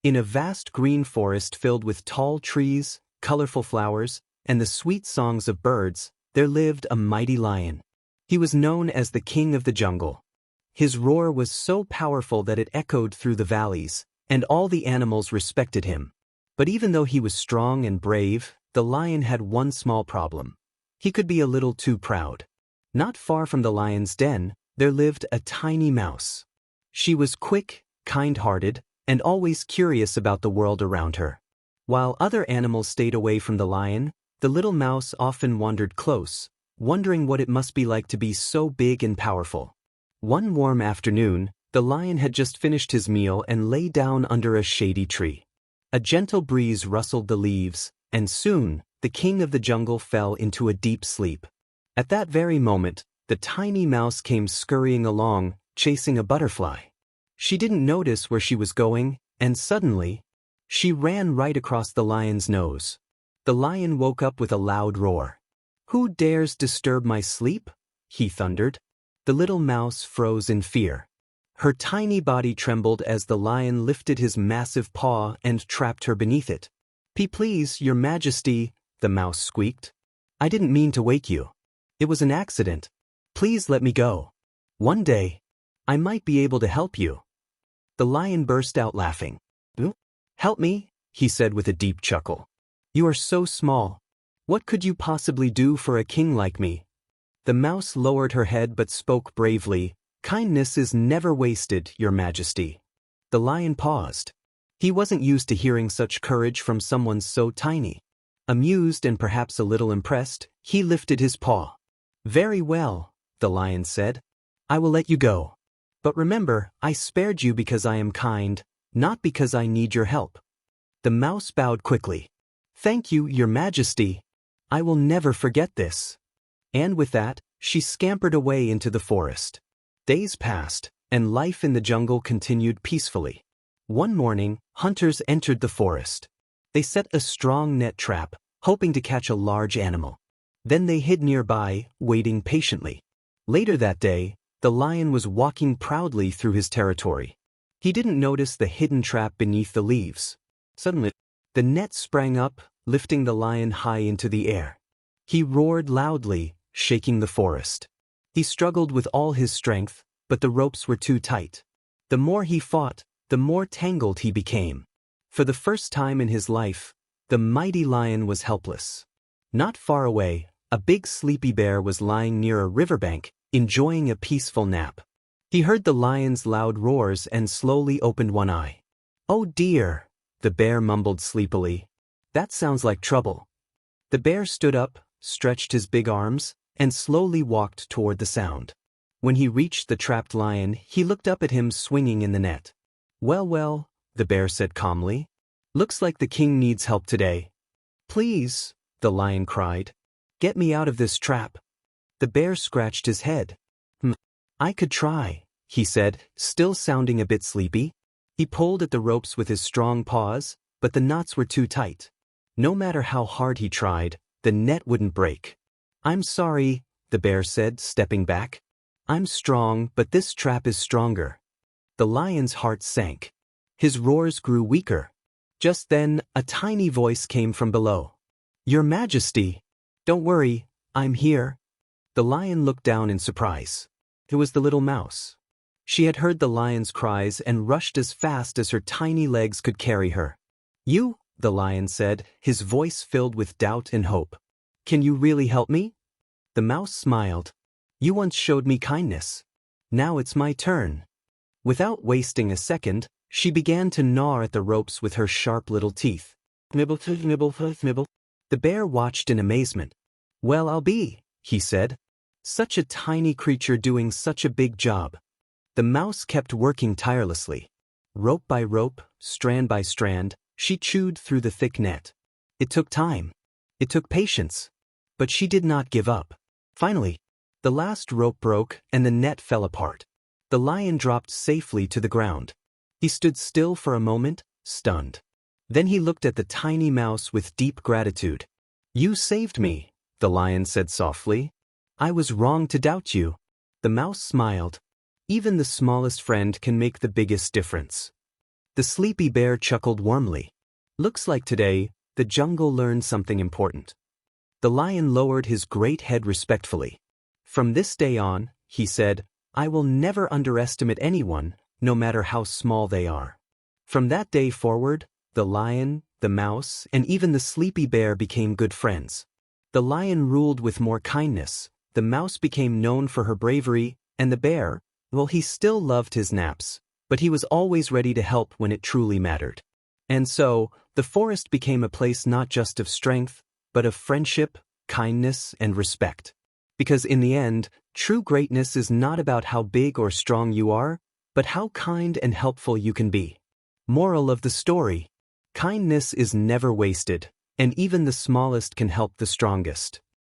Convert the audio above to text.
In a vast green forest filled with tall trees, colorful flowers, and the sweet songs of birds, there lived a mighty lion. He was known as the king of the jungle. His roar was so powerful that it echoed through the valleys, and all the animals respected him. But even though he was strong and brave, the lion had one small problem. He could be a little too proud. Not far from the lion's den, there lived a tiny mouse. She was quick, kind-hearted, and always curious about the world around her. While other animals stayed away from the lion, the little mouse often wandered close, wondering what it must be like to be so big and powerful. One warm afternoon, the lion had just finished his meal and lay down under a shady tree. A gentle breeze rustled the leaves, and soon, the king of the jungle fell into a deep sleep. At that very moment, the tiny mouse came scurrying along, chasing a butterfly. She didn't notice where she was going, and suddenly, she ran right across the lion's nose. The lion woke up with a loud roar. "Who dares disturb my sleep?" he thundered. The little mouse froze in fear. Her tiny body trembled as the lion lifted his massive paw and trapped her beneath it. Please, your majesty," the mouse squeaked. "I didn't mean to wake you. It was an accident. Please let me go. One day, I might be able to help you." The lion burst out laughing. "Help me," he said with a deep chuckle. "You are so small. What could you possibly do for a king like me?" The mouse lowered her head but spoke bravely. "Kindness is never wasted, your majesty." The lion paused. He wasn't used to hearing such courage from someone so tiny. Amused and perhaps a little impressed, he lifted his paw. "Very well," the lion said. "I will let you go. But remember, I spared you because I am kind, not because I need your help." The mouse bowed quickly. "Thank you, your majesty. I will never forget this." And with that, she scampered away into the forest. Days passed, and life in the jungle continued peacefully. One morning, hunters entered the forest. They set a strong net trap, hoping to catch a large animal. Then they hid nearby, waiting patiently. Later that day, the lion was walking proudly through his territory. He didn't notice the hidden trap beneath the leaves. Suddenly, the net sprang up, lifting the lion high into the air. He roared loudly, shaking the forest. He struggled with all his strength, but the ropes were too tight. The more he fought, the more tangled he became. For the first time in his life, the mighty lion was helpless. Not far away, a big sleepy bear was lying near a riverbank, enjoying a peaceful nap. He heard the lion's loud roars and slowly opened one eye. "Oh dear," the bear mumbled sleepily. "That sounds like trouble." The bear stood up, stretched his big arms, and slowly walked toward the sound. When he reached the trapped lion, he looked up at him swinging in the net. Well, the bear said calmly. "Looks like the king needs help today." "Please," the lion cried. "Get me out of this trap." The bear scratched his head. "I could try," he said, still sounding a bit sleepy. He pulled at the ropes with his strong paws, but the knots were too tight. No matter how hard he tried, the net wouldn't break. "I'm sorry," the bear said, stepping back. "I'm strong, but this trap is stronger." The lion's heart sank. His roars grew weaker. Just then, a tiny voice came from below. "Your Majesty! Don't worry, I'm here." The lion looked down in surprise. It was the little mouse. She had heard the lion's cries and rushed as fast as her tiny legs could carry her. "You," the lion said, his voice filled with doubt and hope. "Can you really help me?" The mouse smiled. "You once showed me kindness. Now it's my turn." Without wasting a second, she began to gnaw at the ropes with her sharp little teeth. Nibble, nibble, nibble. The bear watched in amazement. "Well, I'll be," he said. "Such a tiny creature doing such a big job." The mouse kept working tirelessly. Rope by rope, strand by strand, she chewed through the thick net. It took time. It took patience. But she did not give up. Finally, the last rope broke and the net fell apart. The lion dropped safely to the ground. He stood still for a moment, stunned. Then he looked at the tiny mouse with deep gratitude. "You saved me," the lion said softly. "I was wrong to doubt you." The mouse smiled. Even the smallest friend can make the biggest difference. The sleepy bear chuckled warmly. Looks like today, the jungle learned something important. The lion lowered his great head respectfully. From this day on, he said, I will never underestimate anyone, no matter how small they are. From that day forward, the lion, the mouse, and even the sleepy bear became good friends. The lion ruled with more kindness, the mouse became known for her bravery, and the bear, well, he still loved his naps, but he was always ready to help when it truly mattered. And so, the forest became a place not just of strength, but of friendship, kindness, and respect. Because in the end, true greatness is not about how big or strong you are, but how kind and helpful you can be. Moral of the story: kindness is never wasted, and even the smallest can help the strongest.